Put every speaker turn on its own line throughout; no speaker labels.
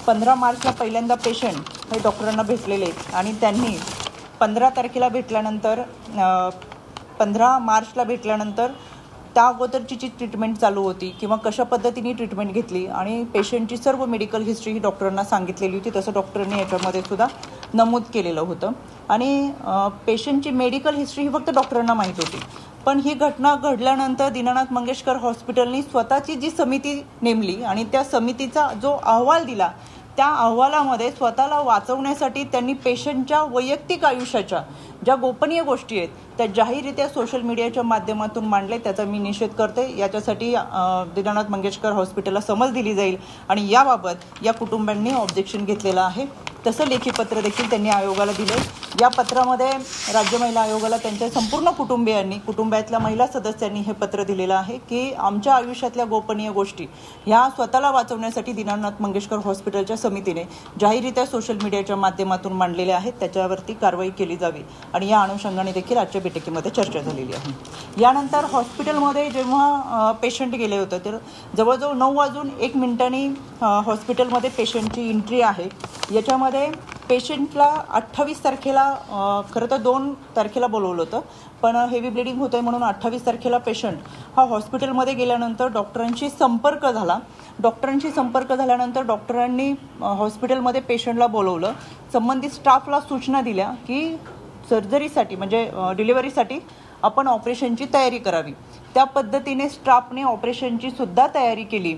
15 मार्चला पहिल्यांदा पेशंट हे डॉक्टरांना भेटलेले आणि त्यांनी 15 तारखेला भेटल्यानंतर 15 मार्चला भेटल्यानंतर त्या अगोदरची जी ट्रीटमेंट चालू होती किंवा कशा पद्धतीने ट्रीटमेंट घेतली आणि पेशंटची सर्व मेडिकल हिस्ट्री ही डॉक्टरांना सांगितलेली होती, तसं डॉक्टरांनी याच्यामध्ये सुद्धा नमूद केलेलं होतं. आणि पेशंटची मेडिकल हिस्ट्री ही फक्त डॉक्टरांना माहीत होती. पण ही घटना घडल्यानंतर दीनानाथ मंगेशकर हॉस्पिटलनी स्वतःची जी समिती नेमली आणि त्या समितीचा जो अहवाल दिला, त्या अहवालामध्ये स्वतःला वाचवण्यासाठी त्यांनी पेशंटच्या वैयक्तिक आयुष्याच्या ज्या गोपनीय गोष्टी आहेत त्या जाहीररित्या सोशल मीडियाच्या माध्यमातून मांडले. त्याचा मी निषेध करते. याच्यासाठी दीनानाथ मंगेशकर हॉस्पिटलला समज दिली जाईल आणि याबाबत या कुटुंबांनी ऑब्जेक्शन घेतलेलं आहे. तसं लेखी पत्र देखील त्यांनी आयोगाला दिले. या पत्रामध्ये राज्य महिला आयोगाला त्यांच्या संपूर्ण कुटुंबातल्या महिला सदस्यांनी हे पत्र दिलेलं आहे की आमच्या आयुष्यातल्या गोपनीय गोष्टी ह्या स्वतःला वाचवण्यासाठी दीनानाथ मंगेशकर हॉस्पिटलच्या समितीने जाहीररित्या सोशल मीडियाच्या माध्यमातून मांडलेल्या आहेत. त्याच्यावरती कारवाई केली जावी आणि या अनुषंगाने देखील आजच्या बैठकीमध्ये चर्चा झालेली आहे. यानंतर हॉस्पिटलमध्ये जेव्हा पेशंट गेले होते तर जवळजवळ 9:01 हॉस्पिटलमध्ये पेशंटची एंट्री आहे. याच्यामध्ये पेशंटला 28 तारखेला खरं तर 2 तारखेला बोलवलं होतं, पण हेवी ब्लिडिंग होतंय म्हणून 28 तारखेला पेशंट हा हॉस्पिटलमध्ये गेल्यानंतर डॉक्टरांशी संपर्क झाला. डॉक्टरांशी संपर्क झाल्यानंतर डॉक्टरांनी हॉस्पिटलमध्ये पेशंटला बोलवलं. संबंधित स्टाफला सूचना दिल्या की सर्जरीसाठी म्हणजे डिलिव्हरीसाठी आपण ऑपरेशनची तयारी करावी. त्या पद्धतीने स्टाफने ऑपरेशनची सुद्धा तयारी केली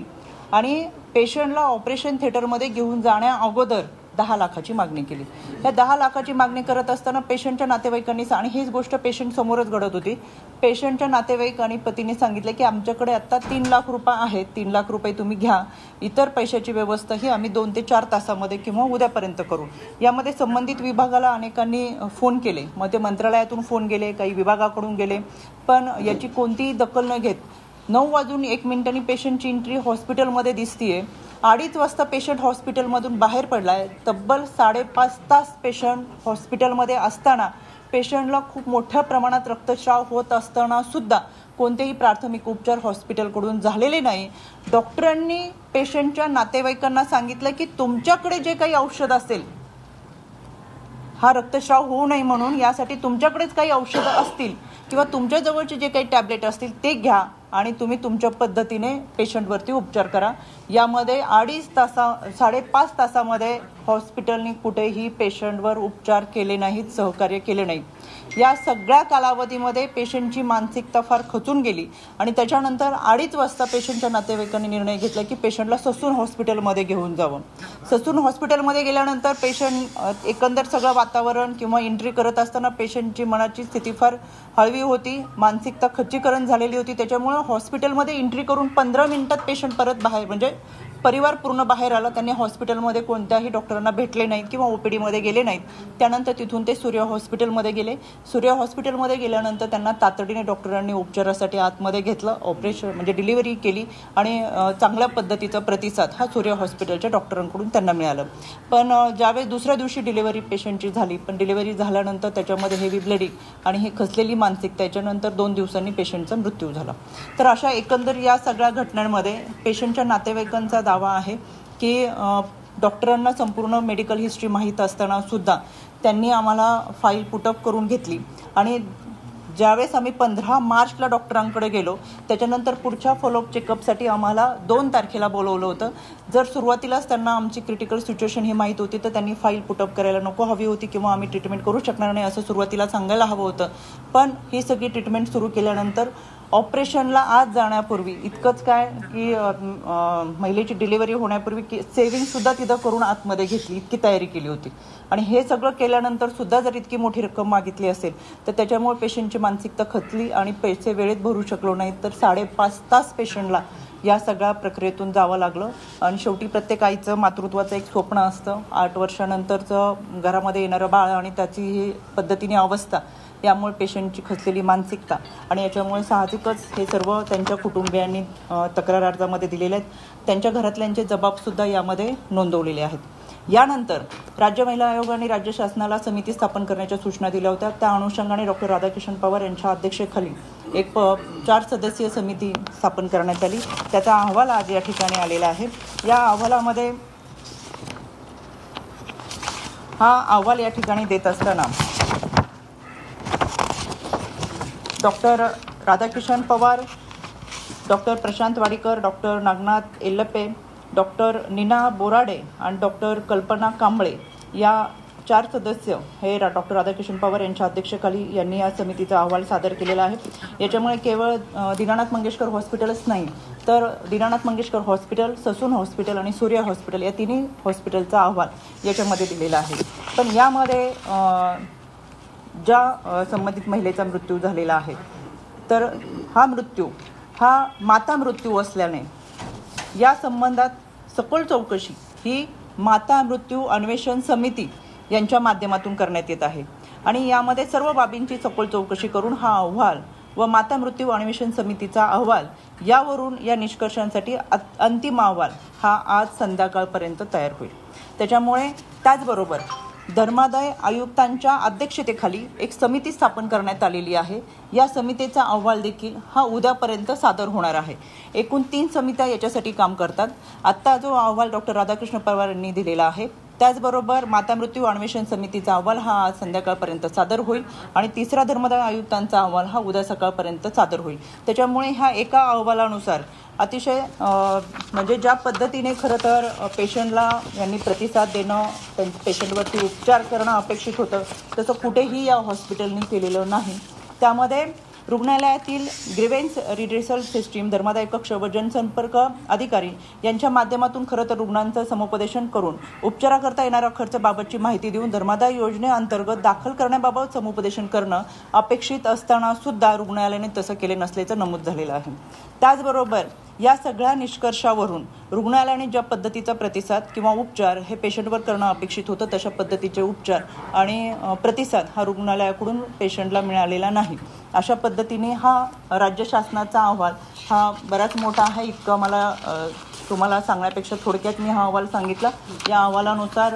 आणि पेशंटला ऑपरेशन थिएटरमध्ये घेऊन जाण्या अगोदर 10 लाखाची मागणी केली. या 10 लाखाची मागणी करत असताना पेशंटच्या नातेवाईकांनी आणि हीच गोष्ट पेशंट समोरच घडत होती. पेशंटच्या नातेवाईक आणि पतीने सांगितले की आमच्याकडे आत्ता 3 लाख रुपये आहेत, 3 लाख रुपये तुम्ही घ्या, इतर पैशाची व्यवस्था ही आम्ही 2 ते 4 तासामध्ये किंवा उद्यापर्यंत करू. यामध्ये संबंधित विभागाला अनेकांनी फोन केले. मग ते मंत्रालयातून फोन गेले, काही विभागाकडून गेले, पण याची कोणतीही दखल न घेत 9:01 पेशंटची एंट्री हॉस्पिटलमध्ये दिसतीये. 2:30 वाजता पेशंट हॉस्पिटलमधून बाहेर पडलाय. तब्बल 5.5 तास पेशंट हॉस्पिटलमध्ये असताना पेशंटला खूप मोठ्या प्रमाणात रक्तस्राव होत असताना सुद्धा कोणतेही प्राथमिक उपचार हॉस्पिटलकडून झालेले नाही. डॉक्टरांनी पेशंटच्या नातेवाईकांना सांगितलं की तुमच्याकडे जे काही औषध असेल, हा रक्तस्राव होऊ नये म्हणून यासाठी तुमच्याकडेच काही औषधं असतील किंवा तुमच्या जवळचे जे काही टॅबलेट असतील ते घ्या आणि तुम्ही तुमच्या पद्धतीने पेशंटवरती उपचार करा. यामध्ये 5.5 तासामध्ये हॉस्पिटलने कुठेही पेशंटवर उपचार केले नाहीत, सहकार्य केले नाही. या सगळ्या कालावधीमध्ये पेशंटची मानसिकता फार खचून गेली आणि त्याच्यानंतर 2:30 वाजता पेशंटच्या नातेवाईकांनी निर्णय घेतला की पेशंटला ससून हॉस्पिटलमध्ये घेऊन जावं. ससून हॉस्पिटलमध्ये गेल्यानंतर पेशंट एकंदर सगळं वातावरण किंवा एंट्री करत असताना पेशंटची मनाची स्थिती फार हळवी होती, मानसिकता खच्चीकरण झालेली होती. त्याच्यामुळे हॉस्पिटलमध्ये एंट्री करून 15 मिनिटात पेशंट परत बाहेर म्हणजे परिवार पूर्ण बाहेर आला. त्यांनी हॉस्पिटलमध्ये कोणत्याही डॉक्टरांना भेटले नाहीत किंवा ओपीडीमध्ये गेले नाहीत. त्यानंतर तिथून ते सूर्य हॉस्पिटलमध्ये गेले. सूर्य हॉस्पिटलमध्ये गेल्यानंतर त्यांना तातडीने डॉक्टरांनी उपचारासाठी आतमध्ये घेतलं, ऑपरेशन म्हणजे डिलिव्हरी केली आणि चांगल्या पद्धतीचा प्रतिसाद हा सूर्य हॉस्पिटलच्या डॉक्टरांकडून त्यांना मिळालं. पण ज्यावेळेस दुसऱ्या दिवशी डिलिव्हरी पेशंटची झाली, पण डिलिव्हरी झाल्यानंतर त्याच्यामध्ये हेवी ब्लिडिंग आणि ही खचलेली मानसिकता, त्याच्यानंतर 2 दिवसांनी पेशंटचा मृत्यू झाला. तर अशा एकंदर या सगळ्या घटनांमध्ये पेशंटच्या नातेवाईकांचा दावा आहे की डॉक्टरांना संपूर्ण मेडिकल हिस्ट्री माहीत असताना सुद्धा त्यांनी आम्हाला फाईल पुटअप करून घेतली आणि ज्यावेळेस आम्ही 15 मार्चला डॉक्टरांकडे गेलो त्याच्यानंतर पुढच्या फॉलोअप चेकअपसाठी आम्हाला 2 तारखेला बोलवलं होतं. जर सुरुवातीलाच त्यांना आमची क्रिटिकल सिच्युएशन ही माहीत होती तर त्यांनी फाईल पुटअप करायला नको हवी होती किंवा आम्ही ट्रीटमेंट करू शकणार नाही असं सुरुवातीला सांगायला हवं होतं. पण ही सगळी ट्रीटमेंट सुरू केल्यानंतर ऑपरेशनला आज जाण्यापूर्वी इतकंच काय की महिलेची डिलिव्हरी होण्यापूर्वी की सेव्हिंगसुद्धा तिथं करून आतमध्ये घेतली, इतकी तयारी केली होती. आणि हे सगळं केल्यानंतर सुद्धा जर इतकी मोठी रक्कम मागितली असेल तर त्याच्यामुळे पेशंटची मानसिकता खचली आणि पैसे वेळेत भरू शकलो नाहीत. तर 5.5 तास पेशंटला या सगळ्या प्रक्रियेतून जावं लागलं. आणि शेवटी प्रत्येक आईचं मातृत्वाचं एक स्वप्न असतं. 8 वर्षानंतरचं घरामध्ये येणारं बाळ आणि त्याची ही पद्धतीने अवस्था, यामुळे पेशंटची खचलेली मानसिकता आणि याच्यामुळे साहजिकच हे सर्व त्यांच्या कुटुंबियांनी तक्रार अर्जामध्ये दिलेले आहेत. त्यांच्या घरातल्यांचे जबाबसुद्धा यामध्ये नोंदवलेले आहेत. यानंतर राज्य महिला आयोग आणि राज्य शासनाला समिती स्थापन करण्याच्या सूचना दिल्या होत्या. त्या अनुषंगाने डॉक्टर राधाकिशन पवार यांच्या अध्यक्षतेखाली एक 4 सदस्यीय समिती स्थापन करण्यात आली. त्याचा अहवाल आज या ठिकाणी आलेला आहे. या अहवालामध्ये हा अहवाल या ठिकाणी देत असताना doctor Radhakishan Pawar, doctor Prashant Wadikar, doctor Nagnath Ellappe, doctor Neena Borade आणि डॉक्टर कल्पना कांबळे या 4 सदस्य हे डॉक्टर राधाकिशन पवार यांच्या अध्यक्षतेखाली यांनी या समितीचा अहवाल सादर केलेला आहे. याच्यामुळे केवळ दीनानाथ मंगेशकर हॉस्पिटलच नाही तर Dinanath Mangeshkar hospital, Sassoon hospital आणि सूर्या हॉस्पिटल या तिन्ही हॉस्पिटलचा अहवाल याच्यामध्ये दिलेला आहे. पण यामध्ये ज्या संबंधित महिलेचा मृत्यू झालेला आहे तर हा मृत्यू हा माता मृत्यू असल्याने या संबंधात सखोल चौकशी ही माता मृत्यू अन्वेषण समिती यांच्या माध्यमातून करण्यात येत आहे आणि यामध्ये सर्व बाबींची सखोल चौकशी करून हा अहवाल व माता मृत्यू अन्वेषण समितीचा अहवाल यावरून या निष्कर्षांसाठी अंतिम अहवाल हा आज संध्याकाळपर्यंत तयार होईल. त्याच्यामुळे त्याचबरोबर धर्मादाय आयुक्तांच्या अध्यक्षतेखाली एक समिती स्थापन करण्यात आलेली आहे. या समितीचा अहवाल देखील हा उद्यापर्यंत सादर होणार आहे. एकूण 3 समित्या याच्यासाठी काम करतात. आत्ता जो अहवाल डॉक्टर राधाकृष्ण पवार यांनी दिलेला आहे त्याचबरोबर माता मृत्यू अन्वेषण समितीचा अहवाल हा आज संध्याकाळपर्यंत सादर होईल आणि तिसरा धर्मादाय आयुक्तांचा अहवाल हा उद्या सकाळपर्यंत सादर होईल. त्याच्यामुळे ह्या एका अहवालानुसार अतिशय म्हणजे ज्या पद्धतीने खरं तर पेशंटला यांनी प्रतिसाद देणं, पेशंटवरती उपचार करणं अपेक्षित होतं तसं कुठेही या हॉस्पिटलने केलेलं नाही. त्यामध्ये रुग्णालयातील ग्रीव्हन्स रिड्रेसल सिस्टीम, धर्मादाय कक्ष व जनसंपर्क अधिकारी यांच्या माध्यमातून खरं तर रुग्णांचं समुपदेशन करून उपचाराकरता येणाऱ्या खर्चाबाबतची माहिती देऊन धर्मादाय योजनेअंतर्गत दाखल करण्याबाबत समुपदेशन करणं अपेक्षित असताना सुद्धा रुग्णालयाने तसं केले नसल्याचं नमूद झालेलं आहे. त्याचबरोबर या सगळ्या निष्कर्षावरून रुग्णालयाने ज्या पद्धतीचा प्रतिसाद किंवा उपचार हे पेशंटवर करणं अपेक्षित होतं तशा पद्धतीचे उपचार आणि प्रतिसाद हा रुग्णालयाकडून पेशंटला मिळालेला नाही. अशा पद्धतीने हा राज्य शासनाचा अहवाल हा बराच मोठा आहे. इतकं मला तुम्हाला सांगण्यापेक्षा थोडक्यात मी हा अहवाल सांगितला. या अहवालानुसार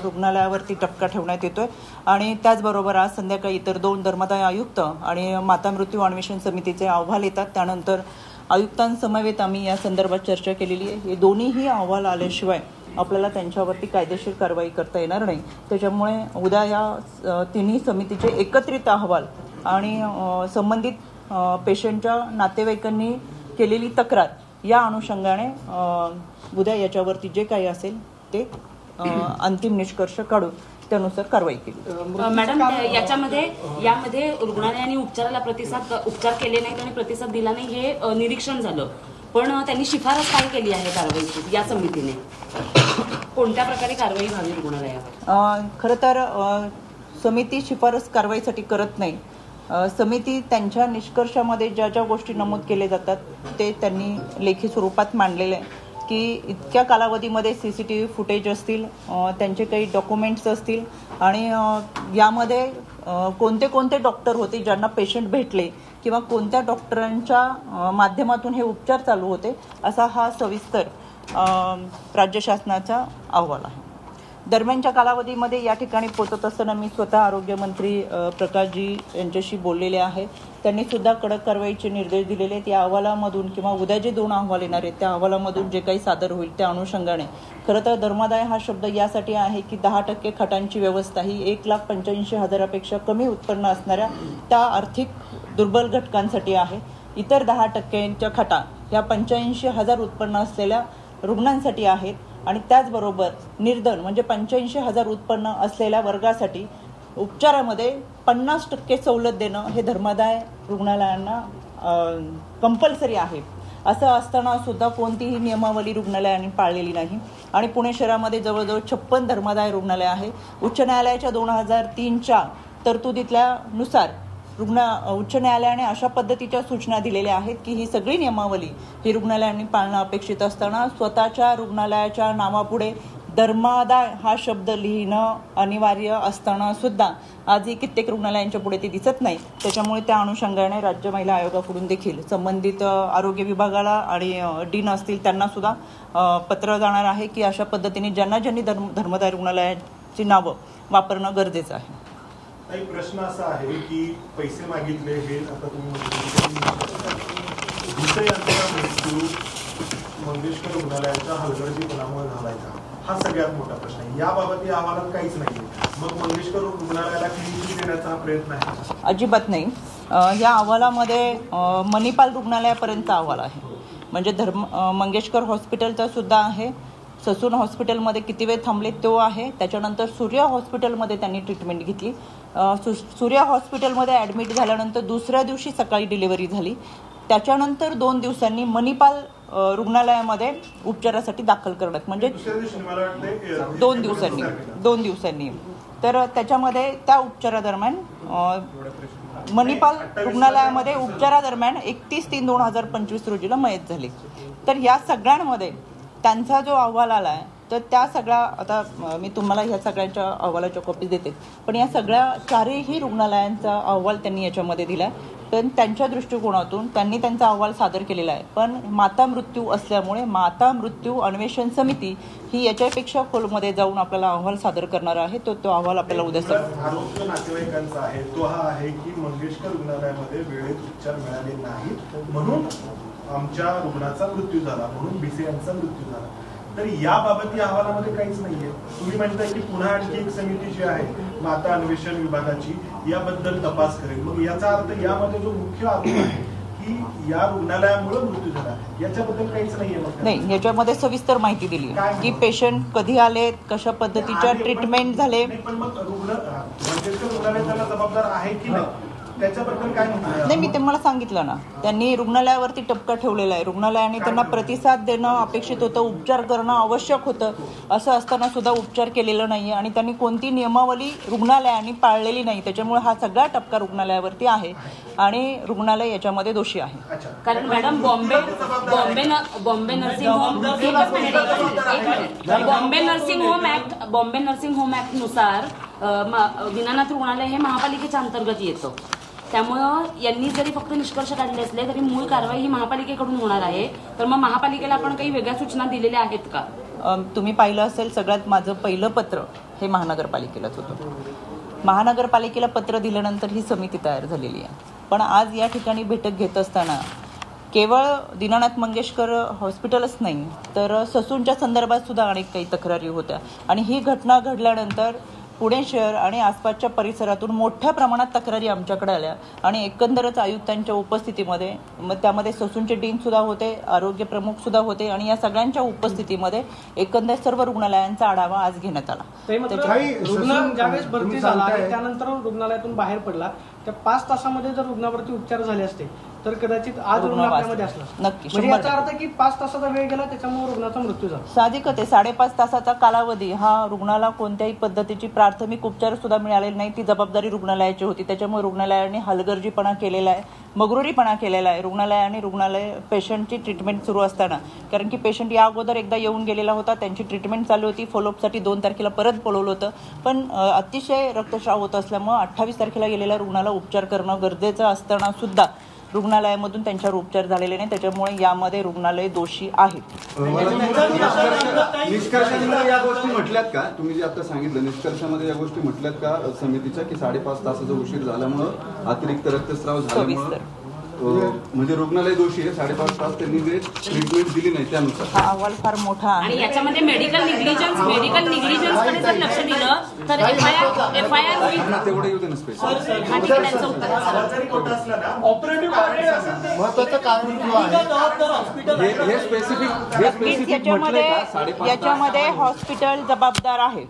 रुग्णालयावरती टपका ठेवण्यात येतोय आणि त्याचबरोबर आज संध्याकाळी इतर 2 धर्मादाय आयुक्त आणि माता मृत्यू अन्वेषण समितीचे अहवाल येतात. त्यानंतर आयुक्तांसमवेत आम्ही या संदर्भात चर्चा केलेली आहे. हे दोन्हीही अहवाल आल्याशिवाय आपल्याला त्यांच्यावरती कायदेशीर कारवाई करता येणार नाही. त्याच्यामुळे उद्या या तिन्ही समितीचे एकत्रित अहवाल आणि संबंधित पेशंटच्या नातेवाईकांनी केलेली तक्रार या अनुषंगाने उद्या याच्यावरती जे काही असेल ते अंतिम निष्कर्ष काढून त्यानुसार कारवाई केली.
मॅडम, यामध्ये रुग्णालयाने उपचार केले नाहीत आणि प्रतिसाद दिला नाही हे निरीक्षण झालं, पण त्यांनी शिफारस काय केली आहे कारवाईची? या समितीने कोणत्या प्रकारे कारवाई व्हावी रुग्णालयावर?
खरं तर समिती शिफारस कारवाईसाठी करत नाही. समिती त्यांच्या निष्कर्षामध्ये ज्या ज्या गोष्टी नमूद केले जातात ते त्यांनी लेखी स्वरूपात मांडलेले आहे की इतक्या कालावधीमध्ये CCTV फुटेज असतील, त्यांचे काही डॉक्युमेंट्स असतील आणि यामध्ये कोणते कोणते डॉक्टर होते ज्यांना पेशंट भेटले किंवा कोणत्या डॉक्टरांच्या माध्यमातून हे उपचार चालू होते असा हा सविस्तर राज्य शासनाचा अहवाल आहे. दरम्यानच्या कालावधीमध्ये या ठिकाणी पोहोचत असताना मी स्वतः आरोग्यमंत्री प्रकाशजी यांच्याशी बोललेले आहे. त्यांनी सुद्धा कडक कारवाईचे निर्देश दिलेले आहेत. या अहवालामधून किंवा उद्या जे 2 अहवाल येणार आहेत त्या अहवालामधून जे काही सादर होईल त्या अनुषंगाने खरं तर धर्मादाय हा शब्द यासाठी आहे की 10% खटांची व्यवस्था ही 1,85,000पेक्षा कमी उत्पन्न असणाऱ्या त्या आर्थिक दुर्बल घटकांसाठी आहे. इतर 10%च्या खटा ह्या 85,000 उत्पन्न असलेल्या रुग्णांसाठी आहेत आणि त्याचबरोबर निर्धन म्हणजे 85,000 उत्पन्न असलेल्या वर्गासाठी उपचारामध्ये 50% सवलत देणं हे धर्मादाय रुग्णालयांना कंपल्सरी आहे. असं असताना सुद्धा कोणतीही नियमावली रुग्णालयांनी पाळलेली नाही आणि पुणे शहरामध्ये जवळजवळ 56 धर्मादाय रुग्णालय आहे. उच्च न्यायालयाच्या 2003च्या तरतुदीतल्या नुसार उच्च न्यायालयाने अशा पद्धतीच्या सूचना दिलेल्या आहेत की ही सगळी नियमावली ही रुग्णालयांनी पाळणं अपेक्षित असताना स्वतःच्या रुग्णालयाच्या नावापुढे धर्मादाय हा शब्द लिहिणं अनिवार्य असताना सुद्धा आजही कित्येक रुग्णालयांच्या पुढे ते दिसत नाही. त्याच्यामुळे त्या अनुषंगाने राज्य महिला आयोगाकडून देखील संबंधित आरोग्य विभागाला आणि डीन असतील त्यांना सुद्धा पत्र जाणार आहे की अशा पद्धतीने ज्यांनी धर्मादाय रुग्णालयाची नावं वापरणं गरजेचं आहे.
काही प्रश्न असा आहे की पैसे मागितले हे आता तुम्ही मृत्यू मंगेशकर रुग्णालयाच्या हलगर्जीपणामुळे झालाय का? हा सगळ्यात मोठा प्रश्न आहे. याबाबत या अहवालात काहीच नाहीये. मग मंगेशकर रुग्णालयाला क्लीन चिट देण्याचा हा प्रयत्न आहे?
अजिबात नाही. या अहवालामध्ये मणिपाल रुग्णालयापर्यंतचा अहवाल आहे. म्हणजे मंगेशकर हॉस्पिटलचा सुद्धा आहे, ससून हॉस्पिटलमध्ये किती वेळ थांबले तो आहे, त्याच्यानंतर सूर्या हॉस्पिटलमध्ये त्यांनी ट्रीटमेंट घेतली. सूर्या हॉस्पिटलमध्ये ॲडमिट झाल्यानंतर दुसऱ्या दिवशी सकाळी डिलिव्हरी झाली. त्याच्यानंतर 2 दिवसांनी मणिपाल रुग्णालयामध्ये उपचारासाठी दाखल करण्यात, म्हणजे 2 दिवसांनी. तर त्याच्यामध्ये त्या उपचारादरम्यान मणिपाल रुग्णालयामध्ये उपचारादरम्यान 31/3/2025 रोजीला मयत झाली. तर या सगळ्यांमध्ये त्यांचा जो अहवाल आला आहे, तर त्या सगळ्या, आता मी तुम्हाला ह्या सगळ्यांच्या अहवालाच्या कॉपी देते, पण या सगळ्या 4ही रुग्णालयांचा अहवाल त्यांनी याच्यामध्ये दिला. पण त्यांच्या दृष्टिकोनातून त्यांनी त्यांचा अहवाल सादर केलेला आहे. पण माता मृत्यू असल्यामुळे माता मृत्यू अन्वेषण समिती ही याच्यापेक्षा खोलमध्ये जाऊन आपल्याला अहवाल सादर करणार आहे. तो अहवाल आपल्याला उद्या
आरोप नातेवाईकांचा आहे तो हा आहे की मंगेशकर रुग्णालयामध्ये वेळेत उपचार मिळाले नाहीत म्हणून आमच्या रुग्णाचा मृत्यू झाला, म्हणून भिसे यांचा मृत्यू झाला. तर याबाबत या अहवालामध्ये काहीच नाहीये. तुम्ही म्हणताय की पुन्हा आणखी एक समिती जी आहे माता अन्वेषण विभागाची याबद्दल तपास करेल. मग याचा अर्थ यामध्ये जो मुख्य आरोप आहे की या रुग्णालयामुळे मृत्यू झाला, याच्याबद्दल काहीच नाहीये?
नाही, याच्यामध्ये सविस्तर माहिती दिली की पेशंट कधी आले, कशा पद्धतीच्या ट्रीटमेंट झाले.
पण मग मंगेशकर रुग्णालय त्याला जबाबदार आहे की नाही त्याच्याबद्दल काय
नाही, मी तुम्हाला सांगितलं ना, त्यांनी रुग्णालयावरती टपका ठेवलेला आहे. रुग्णालयाने त्यांना प्रतिसाद देणं अपेक्षित होतं, उपचार करणं आवश्यक होतं. असं असताना सुद्धा उपचार केलेला नाही आणि त्यांनी कोणती नियमावली रुग्णालयाने पाळलेली नाही. त्याच्यामुळे हा सगळा टपका रुग्णालयावरती आहे आणि रुग्णालय याच्यामध्ये दोषी आहे.
कारण madam Bombay nursing home act नुसार दीनानाथ रुग्णालय हे महापालिकेच्या अंतर्गत येतं. त्यामुळं यांनी जरी फक्त निष्कर्ष काढले असले तरी मूळ कारवाई ही महापालिकेकडून होणार आहे. तर मग महापालिकेला आपण काही वेगळ्या सूचना दिलेल्या आहेत का?
तुम्ही पाहिलं असेल, सगळ्यात माझं पहिलं पत्र हे महानगरपालिकेलाच होतं. महानगरपालिकेला पत्र दिल्यानंतर ही समिती तयार झालेली आहे. पण आज या ठिकाणी बैठक घेत असताना केवळ दीनानाथ मंगेशकर हॉस्पिटलच नाही तर ससूनच्या संदर्भात सुद्धा अनेक काही तक्रारी होत्या आणि ही घटना घडल्यानंतर पुणे शहर आणि आसपासच्या परिसरातून मोठ्या प्रमाणात तक्रारी आमच्याकडे आल्या आणि एकंदरच आयुक्तांच्या उपस्थितीमध्ये, मग त्यामध्ये ससूनचे डीन सुद्धा होते, आरोग्य प्रमुख सुद्धा होते आणि या सगळ्यांच्या उपस्थितीमध्ये एकंदर सर्व रुग्णालयांचा आढावा आज घेण्यात आला.
रुग्ण ज्यावेळेस भरती झाला आणि त्यानंतर रुग्णालयातून बाहेर पडला, त्या 5 तासामध्ये जर रुग्णावरती उपचार झाले असते तर कदाचित आज रुग्ण आपल्यामध्ये असला.
नक्की,
म्हणजे याचा अर्थ की 5 तासाचा वेळ गेला त्याच्यामुळे रुग्णाचा मृत्यू झाला.
साहजिकच आहे. 5.5 तासाचा कालावधी हा रुग्णाला कोणत्याही पद्धतीची प्राथमिक उपचार सुद्धा मिळालेले नाही. ती जबाबदारी रुग्णालयाची होती. त्याच्यामुळे रुग्णालयाने हलगर्जीपणा केलेला आहे, मगरुरीपणा केलेला आहे रुग्णालय पेशंटची ट्रीटमेंट सुरू असताना. कारण की पेशंट या अगोदर एकदा येऊन गेलेला होता, त्यांची ट्रीटमेंट चालू होती, फॉलोअपसाठी 2 तारखेला परत बोलवलं होतं. पण अतिशय रक्तस्राव होत असल्यामुळे 28 तारखेला गेलेल्या रुग्णाला उपचार करणं गरजेचं असताना सुद्धा रुग्णालयामधून त्यांच्यावर उपचार झालेले नाही. त्याच्यामुळे यामध्ये रुग्णालय दोषी आहे.
निष्कर्षामध्ये या गोष्टी म्हटल्यात का? तुम्ही जे आता सांगितलं निष्कर्षामध्ये या गोष्टी म्हटल्यात का समितीच्या की 5.5 तासाचा उशीर झाल्यामुळं अतिरिक्त रक्तस्राव झाल्यामुळं म्हणजे रुग्णालय दोषी आहे? 5.5 तास त्यांनी जे ट्रीटमेंट दिली नाही त्यानुसार
हा अहवाल फार मोठा आहे
आणि याच्यामध्ये मेडिकल निग्लिजन्स कडे जर लक्ष दिलं तर एफआयआर होईल.
तेवढे येऊ दे ना स्पेशल.
महत्वाचं कारण
हे स्पेसिफिक
याच्यामध्ये हॉस्पिटल जबाबदार आहे.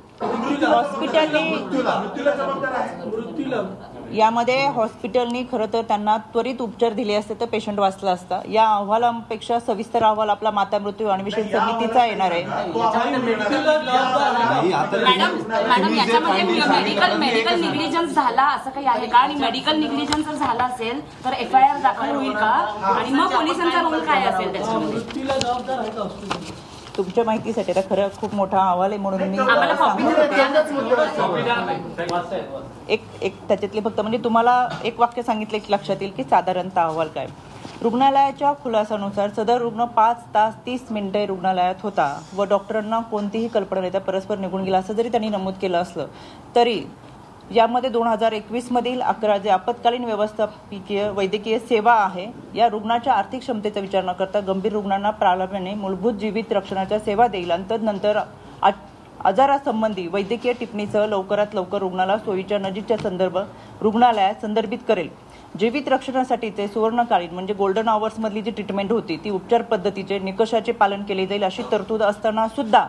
यामध्ये हॉस्पिटलनी खरं तर त्यांना त्वरित उपचार दिले असते तर पेशंट वाचला असता. या अहवालापेक्षा सविस्तर अहवाल आपला माता मृत्यू अन्वेषण समितीचा येणार आहे.
मॅडम याच्यामध्ये मेडिकल निग्लिजन्स झाला असं काही आहे का? आणि मेडिकल निग्लिजन्स जर झाला असेल तर एफआयआर दाखल होईल का? आणि मग पोलिसांचा रोल काय असेल त्याच्यामध्ये?
तुमच्या माहितीसाठी आता खरं खूप मोठा अहवाल आहे म्हणून मी एक त्याच्यातले फक्त म्हणजे तुम्हाला एक वाक्य सांगितलं की लक्षात येईल की साधारणतः अहवाल काय. रुग्णालयाच्या खुलासानुसार सदर रुग्ण 5 तास 30 मिनिटे रुग्णालयात होता व डॉक्टरांना कोणतीही कल्पना नाही, त्या परस्पर निघून गेला असं जरी त्यांनी नमूद केलं असलं तरी यामध्ये 2021 मधील 11 जे आपत्कालीन व्यवस्थापकीय वैद्यकीय सेवा आहे या रुग्णाच्या आर्थिक क्षमतेचा विचार न करता गंभीर रुग्णांना प्राधान्याने मूलभूत जीवित रक्षणाच्या सेवा देईल आणि तदनंतर आजारासंबंधी वैद्यकीय टिप्पणीसह लवकरात लवकर रुग्णाला सोयीच्या नजीकच्या रुग्णालयात संदर्भित करेल. जीवित रक्षणासाठीचे सुवर्णकालीन म्हणजे गोल्डन आवर्समधली जी ट्रीटमेंट होती ती उपचार पद्धतीचे निकषाचे पालन केले जाईल अशी तरतूद असताना सुद्धा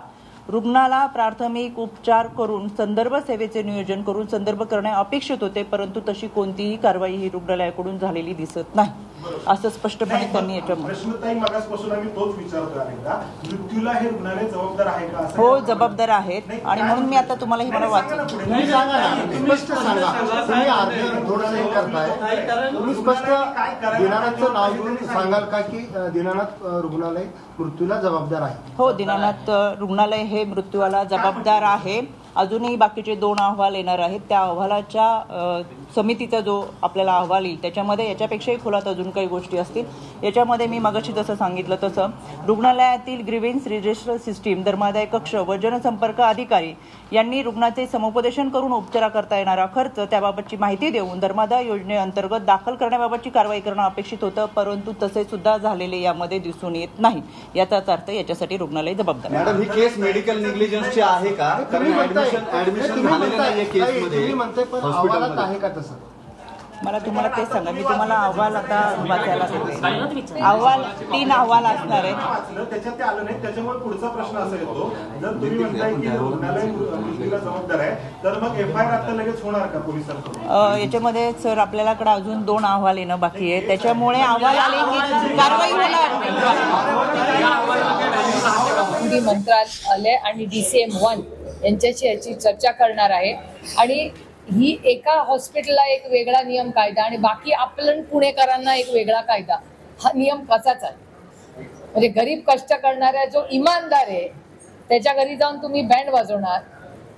रुग्णाला प्राथमिक उपचार करून संदर्भ सेवेचे नियोजन करून संदर्भ करणे अपेक्षित होते, परंतु तशी कोणतीही कारवाई ही रुग्णालयाकडून झालेली दिसत नाही, असं स्पष्टपणे त्यांनी याच्यामध्ये.
प्रश्नताई मागासपासून आम्ही तोच विचारतो अनेकदा, मृत्यूला हे रुग्णालय जबाबदार आहे का?
हो, जबाबदार आहेत. आणि म्हणून मी आता तुम्हाला हे मला वाचन
तुम्ही सांगा ना, स्पष्ट सांगा. तुम्ही अर्धे थोडंसं हे करताय. तुम्ही स्पष्ट दीनानाथचं नाव घेऊन सांगाल का की दीनानाथ रुग्णालय मृत्यूला जबाबदार आहे?
हो, दीनानाथ रुग्णालय हे मृत्यूला जबाबदार आहे. अजूनही बाकीचे 2 अहवाल येणार आहेत. त्या अहवालाच्या समितीचा जो आपल्याला अहवाल येईल त्याच्यामध्ये याच्यापेक्षाही खोलात अजून काही गोष्टी असतील. याच्यामध्ये मी मगाशी जसं सांगितलं तसं रुग्णालयातील ग्रीव्हन्स रजिस्टर सिस्टीम, धर्मादाय कक्ष व जनसंपर्क अधिकारी यांनी रुग्णाचे समुपदेशन करून उपचाराकरता येणारा खर्च त्याबाबतची माहिती देऊन धर्मादाय योजनेअंतर्गत दाखल करण्याबाबतची कारवाई करणं अपेक्षित होतं, परंतु तसे सुद्धा झालेले यामध्ये दिसून येत नाही. याचाच अर्थ याच्यासाठी रुग्णालय जबाबदार आहे.
मॅडम, ही केस मेडिकल निग्लिजन्सची आहे का? कारण ऍडमिशन झालेलं नाहीये केसमध्ये.
तुम्ही म्हणताय पण अहवालात आहे का तसं?
मला तुम्हाला तेच सांगा, मी तुम्हाला अहवाल आता वाचायला
विचार.
अहवाल 3 अहवाल असणार आहेत.
वाचलं त्याच्यात ते आलं नाही, त्याच्यामुळे पुढचा प्रश्न असा येतो, जर तुम्ही म्हणताय की रुग्णालय मृत्यूला जबाबदार आहे तर मग FIR आता लगेच होणार का पोलिसांकडून?
याच्यामध्ये सर आपल्याकडे अजून 2 अहवाल येणं बाकी आहे, त्याच्यामुळे अहवाल आले की कारवाई होणार.
मंत्रालय आणि DCM 1 यांच्याशी याची चर्चा करणार आहे. आणि ही एका हॉस्पिटलला एक वेगळा नियम कायदा आणि बाकी आपलं पुणेकरांना एक वेगळा कायदा, हा नियम कसाच आहे? म्हणजे गरीब कष्ट करणाऱ्या जो इमानदार आहे त्याच्या घरी जाऊन तुम्ही बँड वाजवणार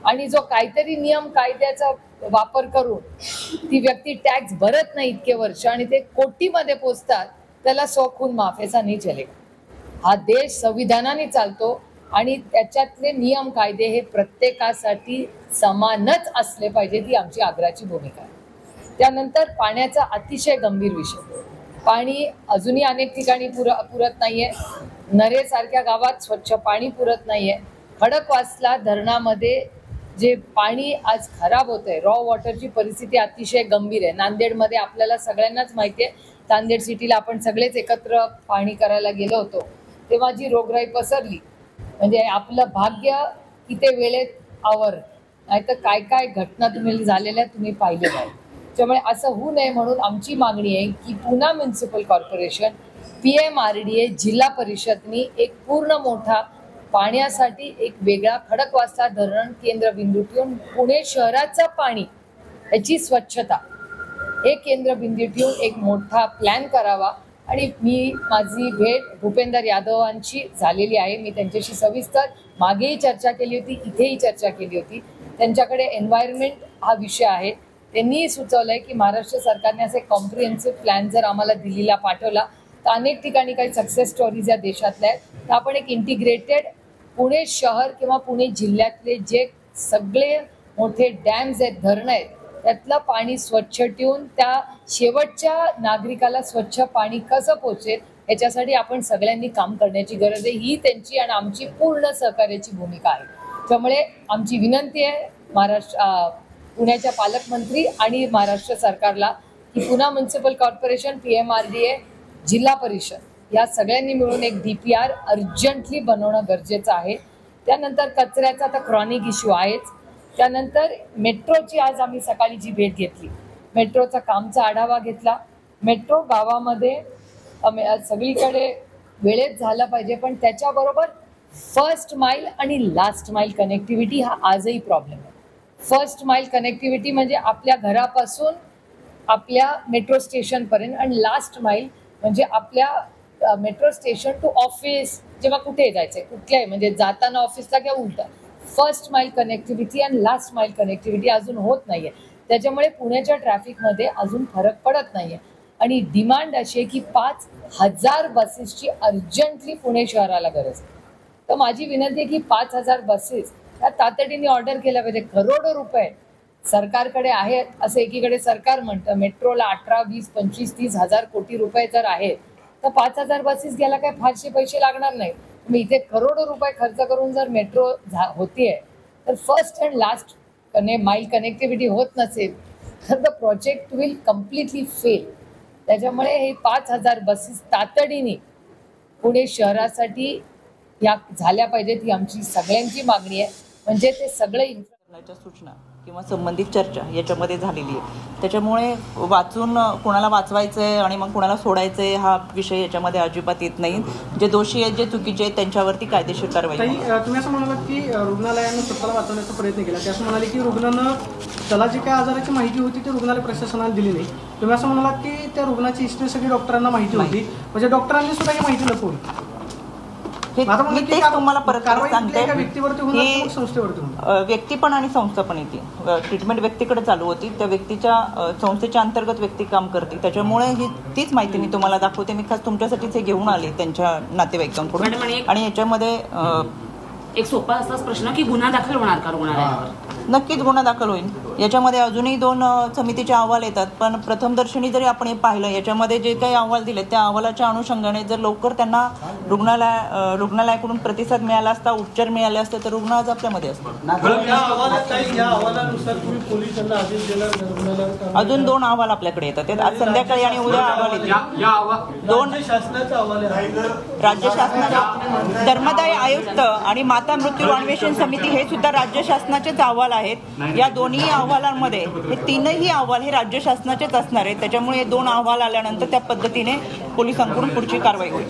आणि जो काहीतरी नियम कायद्याचा वापर करून ती व्यक्ती टॅक्स भरत नाही इतके वर्ष आणि ते कोटीमध्ये पोचतात, त्याला 100 खून माफ, ऐसा नाही चलेगा. हा देश संविधानाने चालतो आणि त्याच्यातले नियम कायदे हे प्रत्येकासाठी समानच असले पाहिजे, ही आमची आग्रहाची भूमिका आहे. त्यानंतर पाण्याचा अतिशय गंभीर विषय. पाणी अजूनही अनेक ठिकाणी पुरत नाहीये. नरेसारख्या गावात स्वच्छ पाणी पुरत नाहीये. खडकवासला धरणामध्ये जे पाणी आज खराब होतंय, रॉ वॉटरची परिस्थिती अतिशय गंभीर आहे. नांदेडमध्ये आपल्याला सगळ्यांनाच माहिती आहे, नांदेड सिटीला आपण सगळेच एकत्र पाणी करायला गेलो होतो तेव्हा जी रोगराई पसरली, म्हणजे आपलं भाग्य की ते वेळेत आवर, नाहीतर काय काय घटना तुम्ही झालेल्या तुम्ही पाहिलेल्या आहेत. त्यामुळे असं होऊ नये म्हणून आमची मागणी आहे की पुणा म्युनिसिपल कॉर्पोरेशन, PMRDA, जिल्हा परिषदनी एक पूर्ण मोठा पाण्यासाठी एक वेगळा खडकवासला धरण केंद्रबिंदू ठेवून पुणे शहराचं पाणी याची स्वच्छता हे केंद्रबिंदू ठेवून एक मोठा प्लॅन करावा. आणि माझी भेट भूपेंदर यादवांची झालेली आहे. मी त्यांच्याशी सविस्तर मागेही चर्चा केली होती, इथेही चर्चा केली होती. त्यांच्याकडे एन्व्हायरमेंट हा विषय आहे. त्यांनी सुचवलंय की महाराष्ट्र सरकारने असे कॉम्प्रिहेन्सिव्ह प्लॅन जर आम्हाला दिल्लीला पाठवला तर अनेक ठिकाणी काही सक्सेस स्टोरीज या देशातल्या आहेत, तर आपण एक इंटिग्रेटेड पुणे शहर किंवा पुणे जिल्ह्यातले जे सगळे मोठे डॅम्स आहेत, धरणं आहेत, त्यातलं पाणी स्वच्छ ठेवून त्या शेवटच्या नागरिकाला स्वच्छ पाणी कसं पोहोचेल याच्यासाठी आपण सगळ्यांनी काम करण्याची गरज आहे. ही त्यांची आणि आमची पूर्ण सहकार्याची भूमिका आहे. त्यामुळे आमची विनंती आहे पुण्याच्या पालकमंत्री आणि महाराष्ट्र सरकारला की पुणा म्युनिसिपल कॉर्पोरेशन, PMRDA, जिल्हा परिषद या सगळ्यांनी मिळून एक DPR अर्जंटली बनवणं गरजेचं आहे. त्यानंतर कचऱ्याचा तर क्रॉनिक इश्यू आहेच. त्यानंतर मेट्रोची आज आम्ही सकाळी जी भेट घेतली, मेट्रोचा कामचा आढावा घेतला. मेट्रो गावामध्ये सगळीकडे वेळेत झालं पाहिजे, पण त्याच्याबरोबर फर्स्ट माईल आणि लास्ट माईल कनेक्टिव्हिटी हा आजही प्रॉब्लेम आहे. फर्स्ट माईल कनेक्टिव्हिटी म्हणजे आपल्या घरापासून आपल्या मेट्रो स्टेशनपर्यंत, आणि लास्ट माईल म्हणजे आपल्या मेट्रो स्टेशन टू ऑफिस, जेव्हा कुठे जायचंय कुठल्याही म्हणजे जाताना ऑफिसला किंवा उलटा, फर्स्ट माईल कनेक्टिव्हिटी आणि लास्ट माईल कनेक्टिव्हिटी अजून होत नाहीये. त्याच्यामुळे पुण्याच्या ट्रॅफिकमध्ये अजून फरक पडत नाहीये. आणि डिमांड अशी आहे की 5000 बसेसची अर्जंटली पुणे शहराला गरज आहे. तर माझी विनंती आहे की 5000 बसेस त्या तातडीने ऑर्डर केल्या पाहिजे. करोडो रुपये सरकारकडे आहेत असं एकीकडे सरकार म्हणतं, मेट्रोला 18, 20, 25, 30 हजार कोटी रुपये जर आहेत तर 5000 बसेस घ्यायला काय फारसे पैसे लागणार नाही. तुम्ही इथे करोडो रुपये खर्च करून जर मेट्रो होतीये तर first and last mile connectivity होत नसेल तर the project will completely fail. त्याच्यामुळे हे 5,000 बसेस तातडीने पुणे शहरासाठी या झाल्या पाहिजेत, ही आमची सगळ्यांची मागणी आहे. म्हणजे ते सगळं
सूचना किंवा संबंधित चर्चा याच्यामध्ये झालेली आहे. त्याच्यामुळे वाचून कोणाला वाचवायचंय आणि मग कोणाला सोडायचंय हा विषय याच्यामध्ये अजिबात येत नाही. जे दोषी आहेत, जे चुकीचे आहेत, त्यांच्यावरती कायदेशीर कारवाई.
तुम्ही असं म्हणालात की रुग्णालयानं स्वतःला वाचवण्याचा प्रयत्न केला. ते असं म्हणाले की रुग्णानं त्याला जी काय आजाराची माहिती होती ती रुग्णालय प्रशासनाला दिली नाही. तुम्ही असं म्हणालात की त्या रुग्णाची हिस्ट्री सगळी डॉक्टरांना माहिती होती, म्हणजे डॉक्टरांनी सुद्धा ही माहिती लपवली.
मी तेच तुम्हाला परत सांगते,
संस्थेवरती
व्यक्ती पण आणि संस्था पण येते. ट्रीटमेंट व्यक्तीकडे चालू होती, त्या व्यक्तीच्या संस्थेच्या अंतर्गत व्यक्ती काम करते. त्याच्यामुळे ही तीच माहिती मी तुम्हाला दाखवते. मी खास तुमच्यासाठीच हे घेऊन आले त्यांच्या नातेवाईकांकडून. आणि याच्यामध्ये
एक सोपा असाच प्रश्न की गुन्हा दाखल होणार का रुग्णालयावर?
नक्कीच गुन्हा दाखल होईल. याच्यामध्ये अजूनही 2 समितीचे अहवाल येतात, पण प्रथमदर्शनी जरी आपण हे पाहिलं, याच्यामध्ये जे काही अहवाल दिले त्या अहवालाच्या अनुषंगाने जर लवकर त्यांना रुग्णालयाकडून प्रतिसाद मिळाला असता, उपचार मिळाले असते, तर रुग्ण आज आपल्यामध्ये असतो. अजून 2 अहवाल आपल्याकडे येतात. आज संध्याकाळी आणि उद्या अहवाल येतील. 2 राज्य शासनाचे धर्मादाय आयुक्त आणि माता मृत्यू अन्वेषण समिती हे सुद्धा राज्य शासनाचेच अहवाल आहेत. या दोन्ही अहवालांमध्ये हे 3ही अहवाल हे राज्य शासनाचेच असणार आहेत. त्याच्यामुळे हे 2 अहवाल आल्यानंतर त्या पद्धतीने पोलिसांकडून पुढची कारवाई होईल.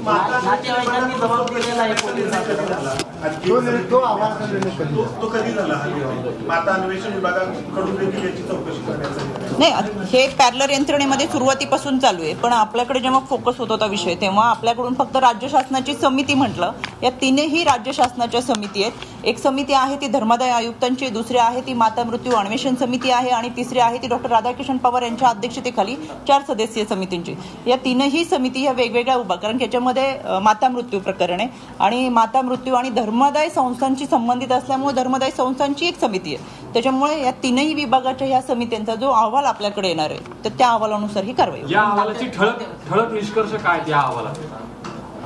नाही, हे पॅरलर यंत्रणेमध्ये सुरुवातीपासून चालू आहे. पण आपल्याकडे जेव्हा फोकस होत होता विषय, तेव्हा आपल्याकडून फक्त राज्य शासनाची समिती म्हटलं. या 3ही राज्य शासनाच्या समिती आहेत. एक समिती आहे ती धर्मादाय आयुक्तांची, दुसरी आहे ती माता मृत्यू अन्वेषण समिती आहे, आणि तिसरी आहे ती डॉक्टर राधाकिशन पवार यांच्या अध्यक्षतेखाली 4 सदस्यीय समितींची. या 3ही समिती ह्या वेगवेगळ्या उभा, कारण याच्यामध्ये माता मृत्यू प्रकरण आहे आणि माता मृत्यू आणि धर्मादाय संस्थांशी संबंधित असल्यामुळे धर्मादाय संस्थांची एक समिती आहे. त्याच्यामुळे या 3ही विभागाच्या ह्या समित्यांचा जो अहवाल आपल्याकडे येणार आहे, तर त्या अहवालानुसार ही कारवाई होईल.
या अहवालाची ठळक निष्कर्ष काय त्या अहवालात?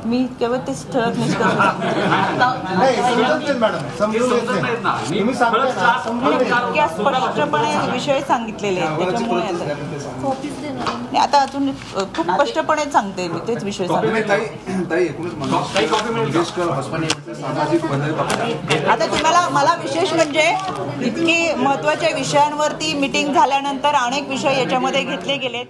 मी केवळ ते ठळक निष्कर्ष स्पष्टपणे विषय सांगितलेले आहेत. त्याच्यामुळे आता अजून खूप स्पष्टपणे सांगते मी तेच विषय सांगते. आता तुम्हाला मला विशेष म्हणजे इतकी महत्वाच्या विषयांवरती मीटिंग झाल्यानंतर अनेक विषय याच्यामध्ये घेतले गेलेत.